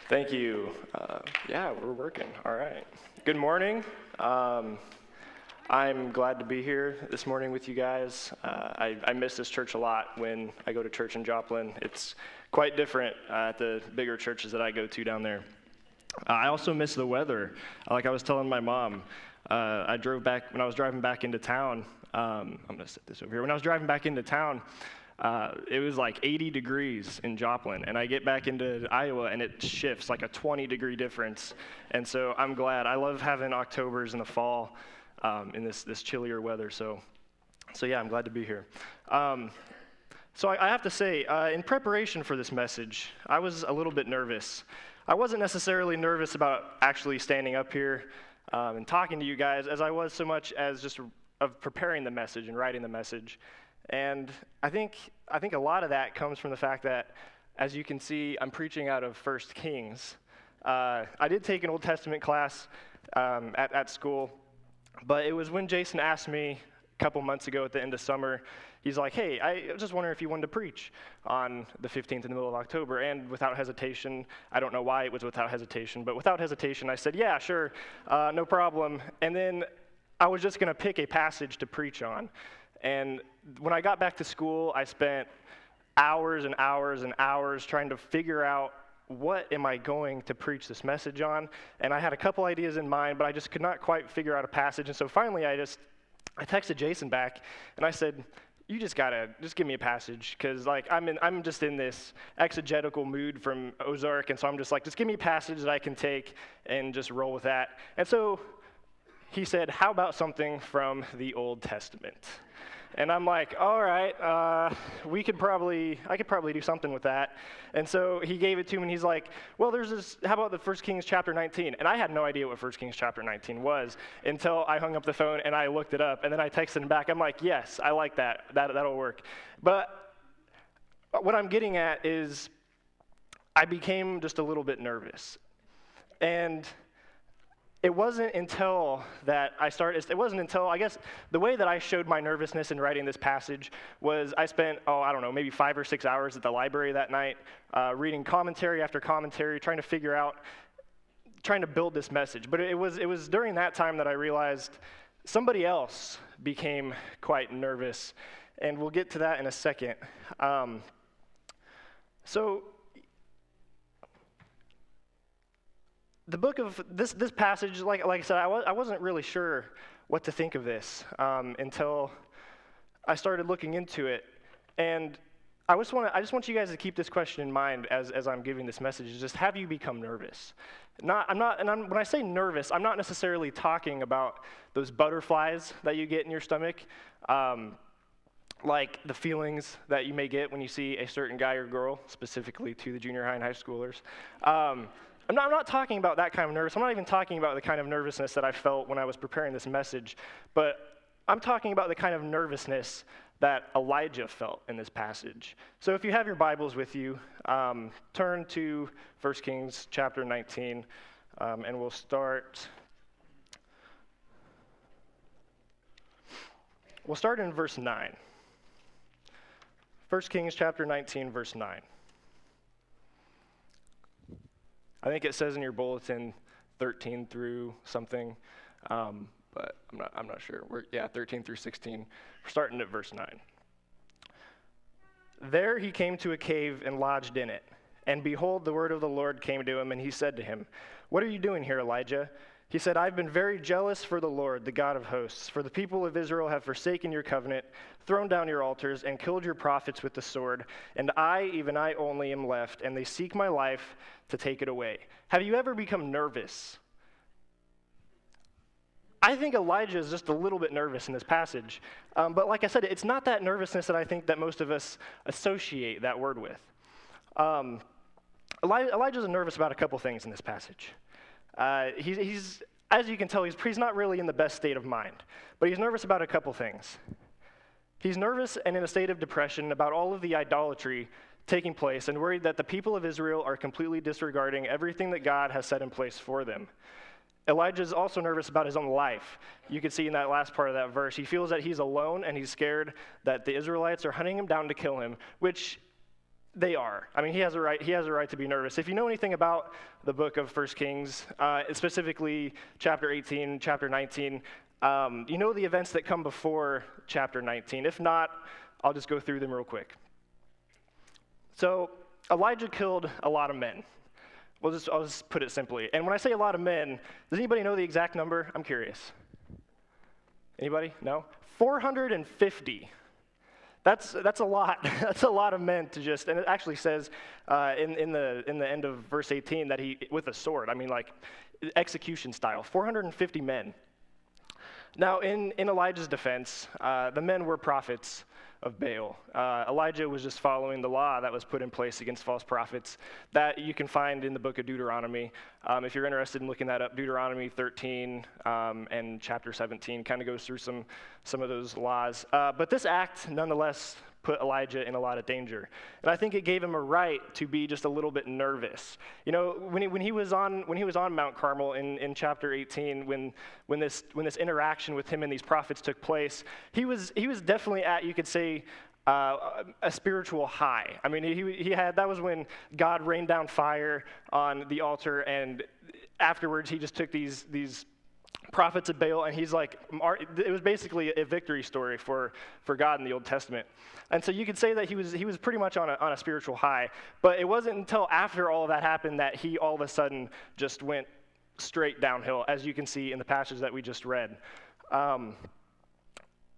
Thank you. Yeah, we're working. All right. Good morning. I'm glad to be here this morning with you guys. I miss this church a lot when I go to church in Joplin. It's quite different at the bigger churches that I go to down there. I also miss the weather. Like I was telling my mom, when I was driving back into town. I'm going to set this over here. When I was driving back into town, it was like 80 degrees in Joplin, and I get back into Iowa, and it shifts like a 20-degree difference. And so I'm glad. I love having Octobers in the fall in this chillier weather. So yeah, I'm glad to be here. So I have to say, in preparation for this message, I was a little bit nervous. I wasn't necessarily nervous about actually standing up here and talking to you guys, as I was so much as just of preparing the message and writing the message. And I think a lot of that comes from the fact that, as you can see, I'm preaching out of 1 Kings. I did take an Old Testament class at school, but it was when Jason asked me a couple months ago at the end of summer, he's like, hey, I was just wondering if you wanted to preach on the 15th in the middle of October. And without hesitation, I don't know why it was without hesitation, but without hesitation, I said, yeah, sure, no problem. And then I was just going to pick a passage to preach on. And when I got back to school, I spent hours and hours and hours trying to figure out what am I going to preach this message on. And I had a couple ideas in mind, but I just could not quite figure out a passage. And so finally I texted Jason back, and I said, you just give me a passage, because like I'm just in this exegetical mood from Ozark, and so I'm just like, just give me a passage that I can take and just roll with that. And so he said, how about something from the Old Testament? And I'm like, all right, I could probably do something with that. And so he gave it to me, and he's like, well, how about the 1 Kings chapter 19? And I had no idea what 1 Kings chapter 19 was until I hung up the phone and I looked it up, and then I texted him back. I'm like, yes, I like that. That'll work. But what I'm getting at is I became just a little bit nervous. And it wasn't until I guess the way that I showed my nervousness in writing this passage was I spent, maybe 5 or 6 hours at the library that night, reading commentary after commentary, trying to build this message. But it was during that time that I realized somebody else became quite nervous, and we'll get to that in a second. The book of this passage, like I said, I wasn't really sure what to think of this until I started looking into it. And I just want you guys to keep this question in mind as I'm giving this message. Is just, have you become nervous? When I say nervous, I'm not necessarily talking about those butterflies that you get in your stomach, like the feelings that you may get when you see a certain guy or girl, specifically to the junior high and high schoolers. I'm not talking about that kind of nervous. I'm not even talking about the kind of nervousness that I felt when I was preparing this message, but I'm talking about the kind of nervousness that Elijah felt in this passage. So if you have your Bibles with you, turn to 1 Kings chapter 19, and we'll start in verse 9. 1 Kings chapter 19, verse 9. I think it says in your bulletin 13 through something, but I'm not sure. 13 through 16. We're starting at verse 9. There he came to a cave and lodged in it. And behold, the word of the Lord came to him, and he said to him, "What are you doing here, Elijah?" He said, "I've been very jealous for the Lord, the God of hosts, for the people of Israel have forsaken your covenant, thrown down your altars, and killed your prophets with the sword. And I, even I only, am left, and they seek my life to take it away." Have you ever become nervous? I think Elijah is just a little bit nervous in this passage. But like I said, it's not that nervousness that I think that most of us associate that word with. Elijah's nervous about a couple things in this passage. He's, as you can tell, he's not really in the best state of mind, but he's nervous about a couple things. He's nervous and in a state of depression about all of the idolatry taking place, and worried that the people of Israel are completely disregarding everything that God has set in place for them. Elijah is also nervous about his own life. You can see in that last part of that verse, he feels that he's alone, and he's scared that the Israelites are hunting him down to kill him, which They are. I mean, he has a right. He has a right to be nervous. If you know anything about the book of 1 Kings, specifically chapter 18, chapter 19, you know the events that come before chapter 19. If not, I'll just go through them real quick. So Elijah killed a lot of men. I'll just put it simply. And when I say a lot of men, does anybody know the exact number? I'm curious. Anybody? No? 450. That's a lot. That's a lot of men to just, and it actually says in the end of verse 18 that he, with a sword, I mean like execution style, 450 men. Now in Elijah's defense, the men were prophets of Baal. Elijah was just following the law that was put in place against false prophets that you can find in the book of Deuteronomy. If you're interested in looking that up, Deuteronomy 13 and chapter 17 kind of goes through some of those laws. But this act, nonetheless, put Elijah in a lot of danger. And I think it gave him a right to be just a little bit nervous. You know, when he was on Mount Carmel in chapter 18, when this interaction with him and these prophets took place, he was definitely at, you could say, a spiritual high. I mean, that was when God rained down fire on the altar, and afterwards he just took these prophets of Baal, and he's like, it was basically a victory story for God in the Old Testament. And so you could say that he was pretty much on a spiritual high, but it wasn't until after all of that happened that he all of a sudden just went straight downhill, as you can see in the passage that we just read.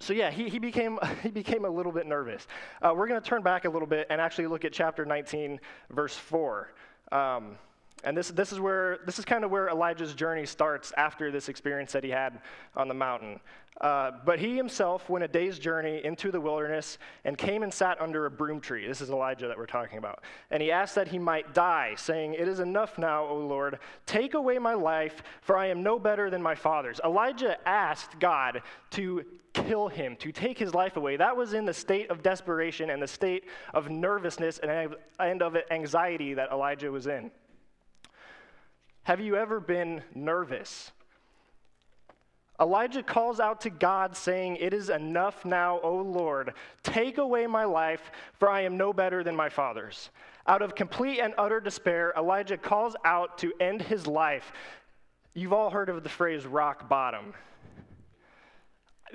So yeah, he became a little bit nervous. We're going to turn back a little bit and actually look at chapter 19, verse 4. And this is kind of where Elijah's journey starts after this experience that he had on the mountain. But he himself went a day's journey into the wilderness and came and sat under a broom tree. This is Elijah that we're talking about. And he asked that he might die, saying, "It is enough now, O Lord. Take away my life, for I am no better than my fathers." Elijah asked God to kill him, to take his life away. That was in the state of desperation and the state of nervousness and of anxiety that Elijah was in. Have you ever been nervous? Elijah calls out to God saying, "It is enough now, O Lord. Take away my life, for I am no better than my fathers." Out of complete and utter despair, Elijah calls out to end his life. You've all heard of the phrase rock bottom.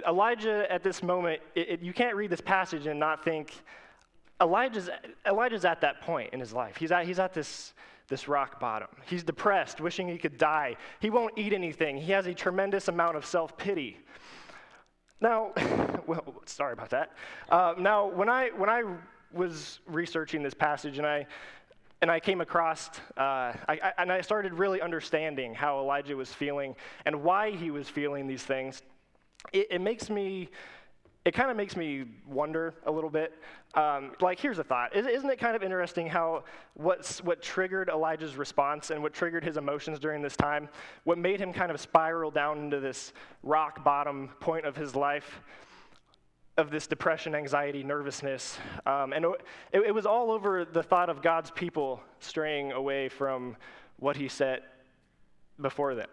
Elijah, at this moment, you can't read this passage and not think, Elijah's at that point in his life. He's at this rock bottom. He's depressed, wishing he could die. He won't eat anything. He has a tremendous amount of self-pity. Now, well, sorry about that. Now, when I was researching this passage and I came across, I started really understanding how Elijah was feeling and why he was feeling these things. It kind of makes me wonder a little bit. Like, here's a thought. Isn't it kind of interesting how what triggered Elijah's response and what triggered his emotions during this time, what made him kind of spiral down into this rock bottom point of his life, of this depression, anxiety, nervousness. And it was all over the thought of God's people straying away from what he set before them.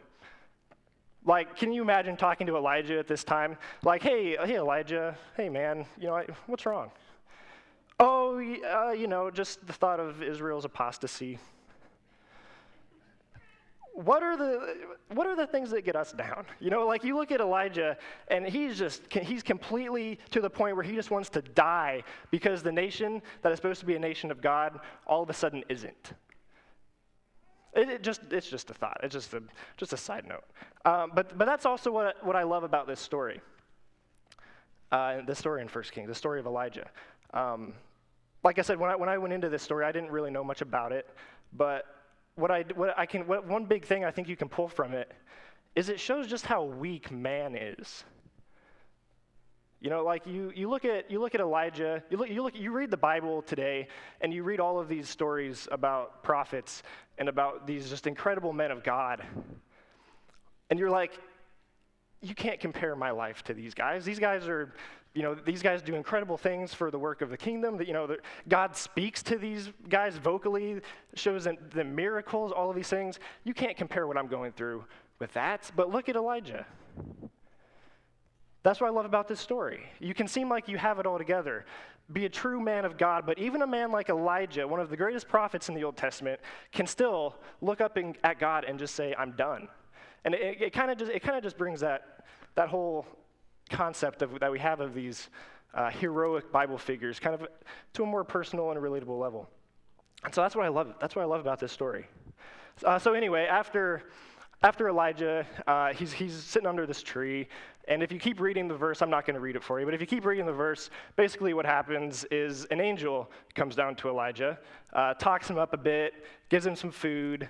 Like, can you imagine talking to Elijah at this time? Like, hey Elijah, hey man, what's wrong? Oh, just the thought of Israel's apostasy. What are the things that get us down? Like you look at Elijah and he's completely to the point where he just wants to die because the nation that is supposed to be a nation of God all of a sudden isn't. It's just a thought. It's just a side note. But that's also what I love about this story. The story in 1 Kings, the story of Elijah. Like I said, when I went into this story, I didn't really know much about it. But one big thing I think you can pull from it is it shows just how weak man is. Like you look at Elijah, you read the Bible today, and you read all of these stories about prophets and about these just incredible men of God. And you're like, you can't compare my life to these guys. These guys are, these guys do incredible things for the work of the kingdom. God speaks to these guys vocally, shows them miracles, all of these things. You can't compare what I'm going through with that. But look at Elijah. That's what I love about this story. You can seem like you have it all together, be a true man of God, but even a man like Elijah, one of the greatest prophets in the Old Testament, can still look up at God and just say, I'm done. And it kind of just brings that whole concept that we have of these heroic Bible figures kind of to a more personal and relatable level. And so that's what I love. That's what I love about this story. So anyway, after Elijah, he's sitting under this tree, and if you keep reading the verse, I'm not going to read it for you, but if you keep reading the verse, basically what happens is an angel comes down to Elijah, talks him up a bit, gives him some food,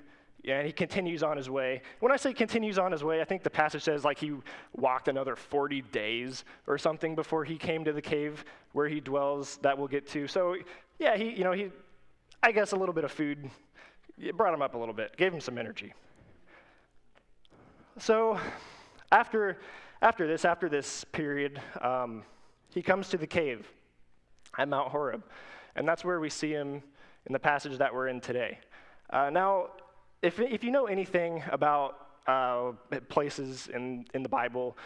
and he continues on his way. When I say continues on his way, I think the passage says like he walked another 40 days or something before he came to the cave where he dwells that we'll get to. So yeah, he I guess a little bit of food, it brought him up a little bit, gave him some energy. So after this period, he comes to the cave at Mount Horeb, and that's where we see him in the passage that we're in today. Now, if you know anything about places in the Bible,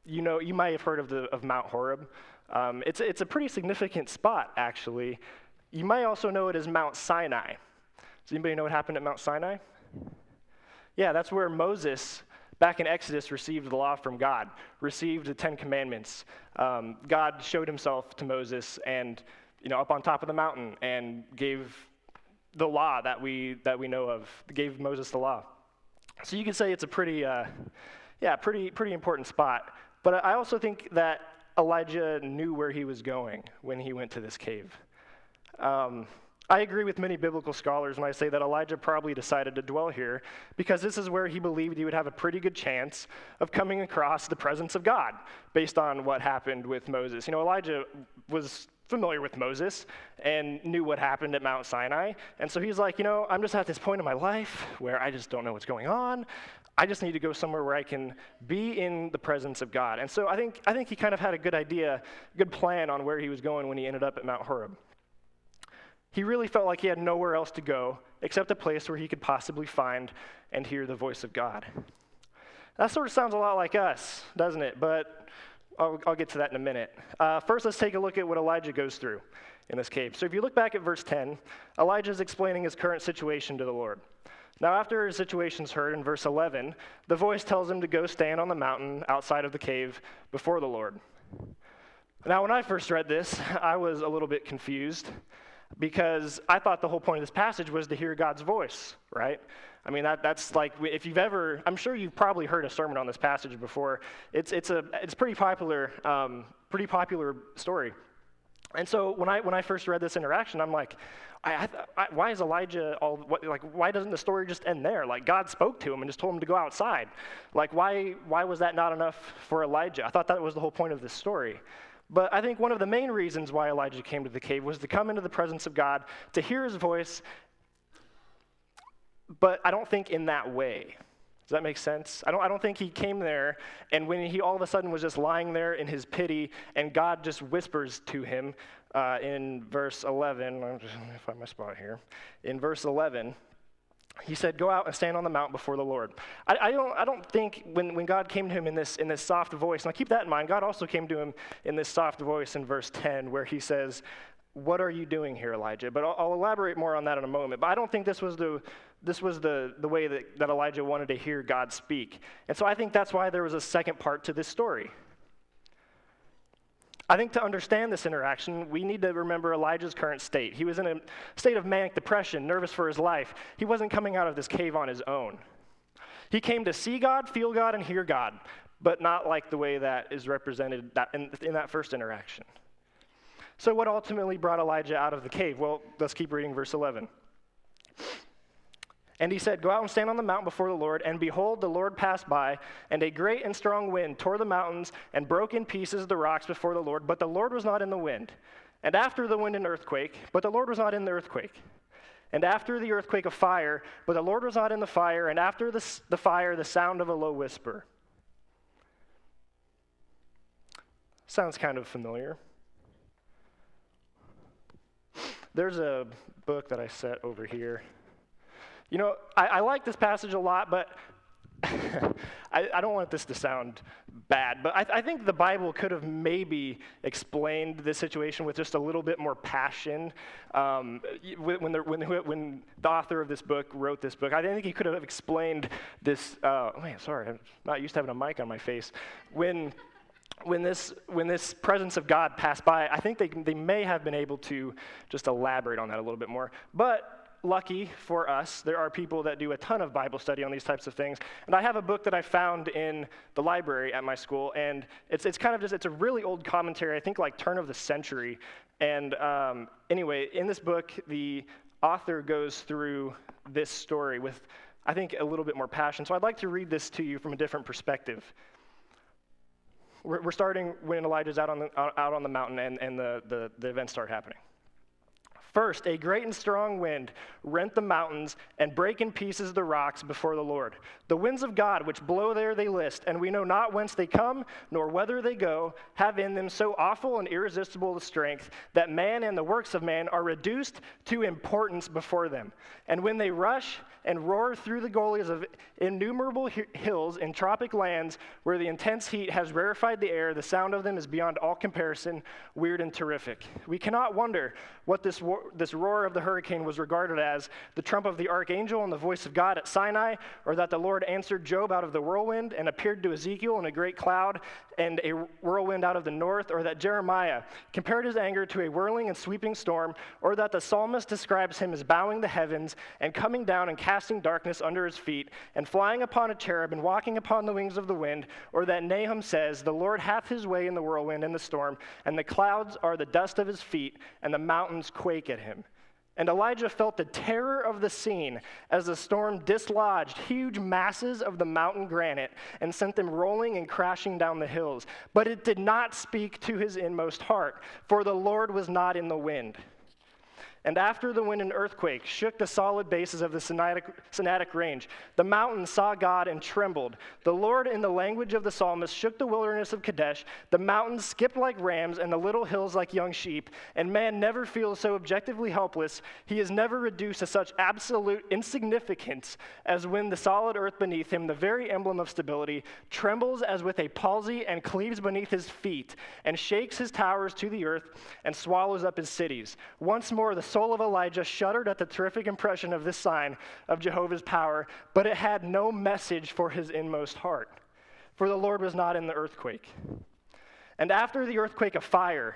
you might have heard of Mount Horeb. It's a pretty significant spot, actually. You might also know it as Mount Sinai. Does anybody know what happened at Mount Sinai? Yeah, that's where Moses, back in Exodus, received the law from God, received the 10 Commandments. God showed himself to Moses and, up on top of the mountain and gave the law that we know of, gave Moses the law. So you could say it's a pretty important spot. But I also think that Elijah knew where he was going when he went to this cave. I agree with many biblical scholars when I say that Elijah probably decided to dwell here because this is where he believed he would have a pretty good chance of coming across the presence of God based on what happened with Moses. Elijah was familiar with Moses and knew what happened at Mount Sinai. And so he's like, I'm just at this point in my life where I just don't know what's going on. I just need to go somewhere where I can be in the presence of God. And so I think he kind of had a good plan on where he was going when he ended up at Mount Horeb. He really felt like he had nowhere else to go except a place where he could possibly find and hear the voice of God. That sort of sounds a lot like us, doesn't it? But I'll get to that in a minute. First, let's take a look at what Elijah goes through in this cave. So if you look back at verse 10, Elijah is explaining his current situation to the Lord. Now, after his situation's heard in verse 11, the voice tells him to go stand on the mountain outside of the cave before the Lord. Now, when I first read this, I was a little bit confused because I thought the whole point of this passage was to hear God's voice, right? I mean, that's like, if you've ever, I'm sure you've probably heard a sermon on this passage before. It's pretty popular story. And so when I first read this interaction, I'm like, why is Elijah why doesn't the story just end there? Like, God spoke to him and just told him to go outside. Like, why was that not enough for Elijah? I thought that was the whole point of this story. But I think one of the main reasons why Elijah came to the cave was to come into the presence of God, to hear his voice, but I don't think in that way. Does that make sense? I don't think he came there, and when he all of a sudden was just lying there in his pity, and God just whispers to him in verse 11. Let me find my spot here. In verse 11, he said, "Go out and stand on the mount before the Lord." I don't think when God came to him in this soft voice, now keep that in mind, God also came to him in this soft voice in verse 10, where he says, "What are you doing here, Elijah?" But I'll elaborate more on that in a moment. But I don't think this was the way that Elijah wanted to hear God speak. And so I think that's why there was a second part to this story. I think to understand this interaction, we need to remember Elijah's current state. He was in a state of manic depression, nervous for his life. He wasn't coming out of this cave on his own. He came to see God, feel God, and hear God, but not like the way that is represented in that first interaction. So what ultimately brought Elijah out of the cave? Well, let's keep reading verse 11. And he said, "Go out and stand on the mount before the Lord, and behold, the Lord passed by, and a great and strong wind tore the mountains and broke in pieces the rocks before the Lord, but the Lord was not in the wind. And after the wind an earthquake, but the Lord was not in the earthquake. And after the earthquake a fire, but the Lord was not in the fire, and after the fire the sound of a low whisper." Sounds kind of familiar. There's a book that I set over here. I like this passage a lot, but I don't want this to sound bad, but I think the Bible could have maybe explained this situation with just a little bit more passion. When the author of this book wrote this book, I think he could have explained this. Sorry, I'm not used to having a mic on my face. When this presence of God passed by, I think they may have been able to just elaborate on that a little bit more. But lucky for us, there are people that do a ton of Bible study on these types of things. And I have a book that I found in the library at my school, and it's a really old commentary, I think like turn of the century. And anyway, in this book, the author goes through this story with, I think, a little bit more passion. So I'd like to read this to you from a different perspective. We're starting when Elijah's out on the mountain and the events start happening. First, a great and strong wind rent the mountains and break in pieces the rocks before the Lord. The winds of God which blow there they list, and we know not whence they come, nor whither they go, have in them so awful and irresistible a strength that man and the works of man are reduced to importance before them. And when they rush and roar through the gullies of innumerable hills in tropic lands where the intense heat has rarefied the air, the sound of them is beyond all comparison, weird and terrific. We cannot wonder what this roar of the hurricane was regarded as, the trump of the archangel and the voice of God at Sinai, or that the Lord answered Job out of the whirlwind and appeared to Ezekiel in a great cloud and a whirlwind out of the north, or that Jeremiah compared his anger to a whirling and sweeping storm, or that the psalmist describes him as bowing the heavens and coming down and casting darkness under his feet and flying upon a cherub and walking upon the wings of the wind, or that Nahum says, the Lord hath his way in the whirlwind and the storm, and the clouds are the dust of his feet, and the mountains quake at him. And Elijah felt the terror of the scene as the storm dislodged huge masses of the mountain granite and sent them rolling and crashing down the hills. But it did not speak to his inmost heart, for the Lord was not in the wind. And after the wind and earthquake shook the solid bases of the Sinaitic range, the mountains saw God and trembled. The Lord, in the language of the psalmist, shook the wilderness of Kadesh. The mountains skipped like rams and the little hills like young sheep. And man never feels so objectively helpless. He is never reduced to such absolute insignificance as when the solid earth beneath him, the very emblem of stability, trembles as with a palsy and cleaves beneath his feet and shakes his towers to the earth and swallows up his cities. Once more, the soul of Elijah shuddered at the terrific impression of this sign of Jehovah's power, but it had no message for his inmost heart, for the Lord was not in the earthquake. And after the earthquake, a fire.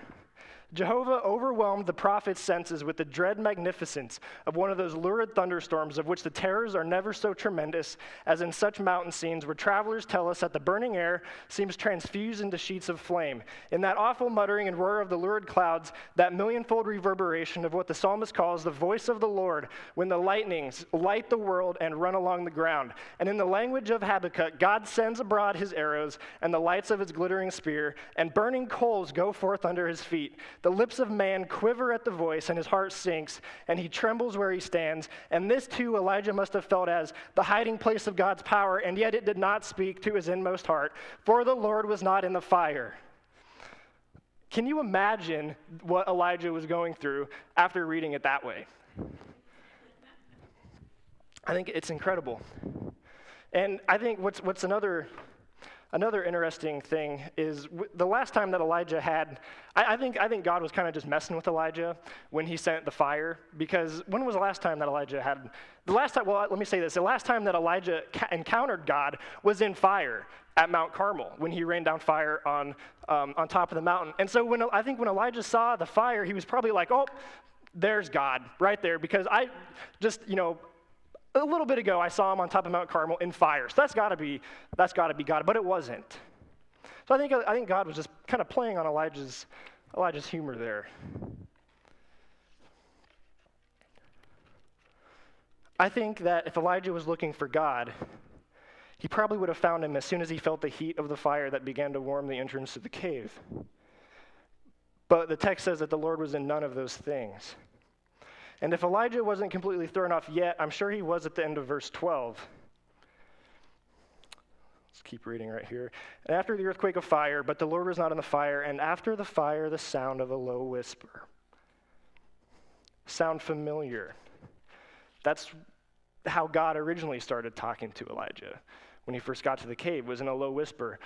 Jehovah overwhelmed the prophet's senses with the dread magnificence of one of those lurid thunderstorms of which the terrors are never so tremendous as in such mountain scenes where travelers tell us that the burning air seems transfused into sheets of flame. In that awful muttering and roar of the lurid clouds, that millionfold reverberation of what the psalmist calls the voice of the Lord, when the lightnings light the world and run along the ground. And in the language of Habakkuk, God sends abroad his arrows and the lights of his glittering spear, and burning coals go forth under his feet. The lips of man quiver at the voice, and his heart sinks, and he trembles where he stands. And this too Elijah must have felt as the hiding place of God's power, and yet it did not speak to his inmost heart, for the Lord was not in the fire. Can you imagine what Elijah was going through after reading it that way? I think it's incredible. And I think what's another interesting thing is the last time that Elijah had, I think God was kind of just messing with Elijah when he sent the fire, because when was the last time that Elijah had, let me say this, the last time that Elijah encountered God was in fire at Mount Carmel, when he rained down fire on top of the mountain. And so when Elijah saw the fire, he was probably like, oh, there's God right there, because I just, a little bit ago, I saw him on top of Mount Carmel in fire. So that's got to be God, but it wasn't. So I think God was just kind of playing on Elijah's humor there. I think that if Elijah was looking for God, he probably would have found him as soon as he felt the heat of the fire that began to warm the entrance to the cave. But the text says that the Lord was in none of those things. And if Elijah wasn't completely thrown off yet, I'm sure he was at the end of verse 12. Let's keep reading right here. And after the earthquake of fire, but the Lord was not in the fire, and after the fire, the sound of a low whisper. Sound familiar? That's how God originally started talking to Elijah, when he first got to the cave was in a low whisper.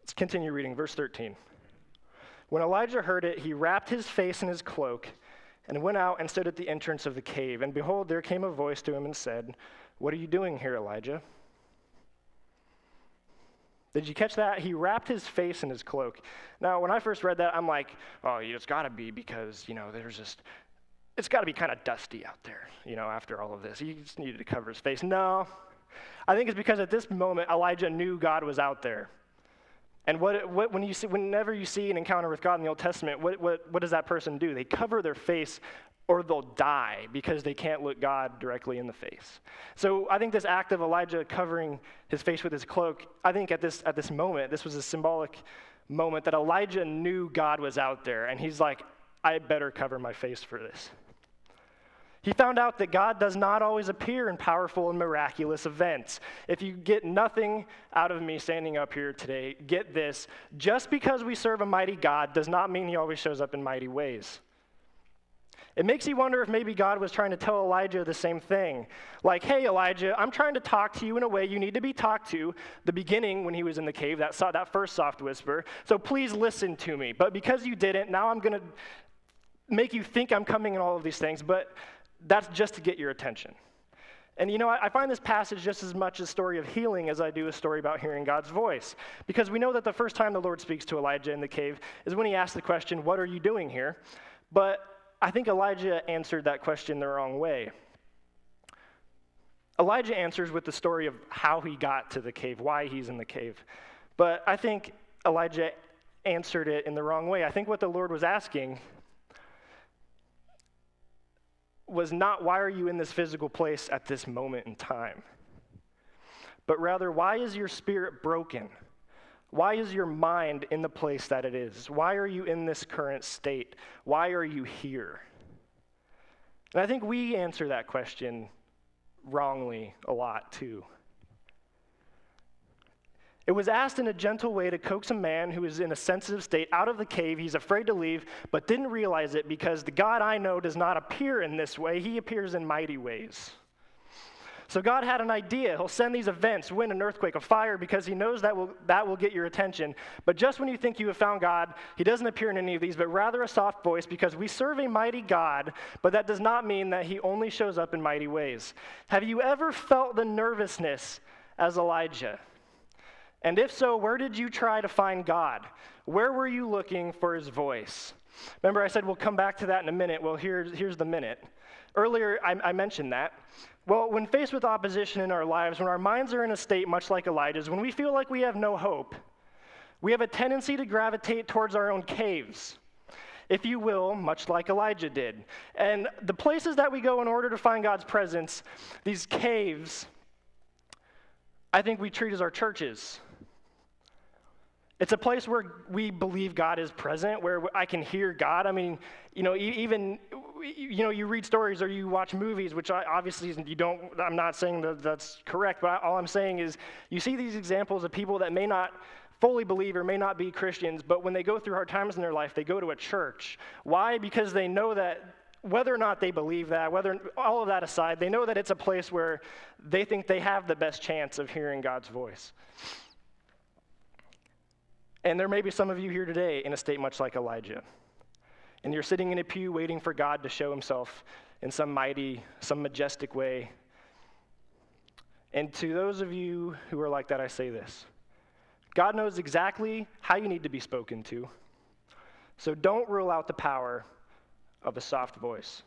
Let's continue reading, verse 13. When Elijah heard it, he wrapped his face in his cloak and went out and stood at the entrance of the cave. And behold, there came a voice to him and said, "What are you doing here, Elijah?" Did you catch that? He wrapped his face in his cloak. Now, when I first read that, I'm like, oh, it's got to be because, it's got to be kind of dusty out there, after all of this. He just needed to cover his face. No, I think it's because at this moment, Elijah knew God was out there. And whenever you see an encounter with God in the Old Testament, what does that person do? They cover their face or they'll die because they can't look God directly in the face. So I think this act of Elijah covering his face with his cloak, I think at this moment, this was a symbolic moment that Elijah knew God was out there, and he's like, I better cover my face for this. He found out that God does not always appear in powerful and miraculous events. If you get nothing out of me standing up here today, get this. Just because we serve a mighty God does not mean he always shows up in mighty ways. It makes you wonder if maybe God was trying to tell Elijah the same thing. Like, hey, Elijah, I'm trying to talk to you in a way you need to be talked to. The beginning, when he was in the cave, that first soft whisper. So please listen to me. But because you didn't, now I'm going to make you think I'm coming and all of these things. But that's just to get your attention. And I find this passage just as much a story of healing as I do a story about hearing God's voice. Because we know that the first time the Lord speaks to Elijah in the cave is when he asks the question, what are you doing here? But I think Elijah answered that question the wrong way. Elijah answers with the story of how he got to the cave, why he's in the cave. But I think Elijah answered it in the wrong way. I think what the Lord was asking was not, why are you in this physical place at this moment in time? But rather, why is your spirit broken? Why is your mind in the place that it is? Why are you in this current state? Why are you here? And I think we answer that question wrongly a lot too. It was asked in a gentle way to coax a man who is in a sensitive state out of the cave. He's afraid to leave, but didn't realize it because the God I know does not appear in this way. He appears in mighty ways. So God had an idea. He'll send these events, wind, an earthquake, a fire, because he knows that will get your attention. But just when you think you have found God, he doesn't appear in any of these, but rather a soft voice, because we serve a mighty God, but that does not mean that he only shows up in mighty ways. Have you ever felt the nervousness as Elijah? And if so, where did you try to find God? Where were you looking for his voice? Remember, I said we'll come back to that in a minute. Well, here's the minute. Earlier, I mentioned that. Well, when faced with opposition in our lives, when our minds are in a state much like Elijah's, when we feel like we have no hope, we have a tendency to gravitate towards our own caves, if you will, much like Elijah did. And the places that we go in order to find God's presence, these caves, I think we treat as our churches. It's a place where we believe God is present, where I can hear God. I mean, you read stories or you watch movies, which obviously I'm not saying that that's correct, but all I'm saying is you see these examples of people that may not fully believe or may not be Christians, but when they go through hard times in their life, they go to a church. Why? Because they know that whether or not they believe that, all of that aside, they know that it's a place where they think they have the best chance of hearing God's voice. And there may be some of you here today in a state much like Elijah. And you're sitting in a pew waiting for God to show himself in some majestic way. And to those of you who are like that, I say this. God knows exactly how you need to be spoken to. So don't rule out the power of a soft voice.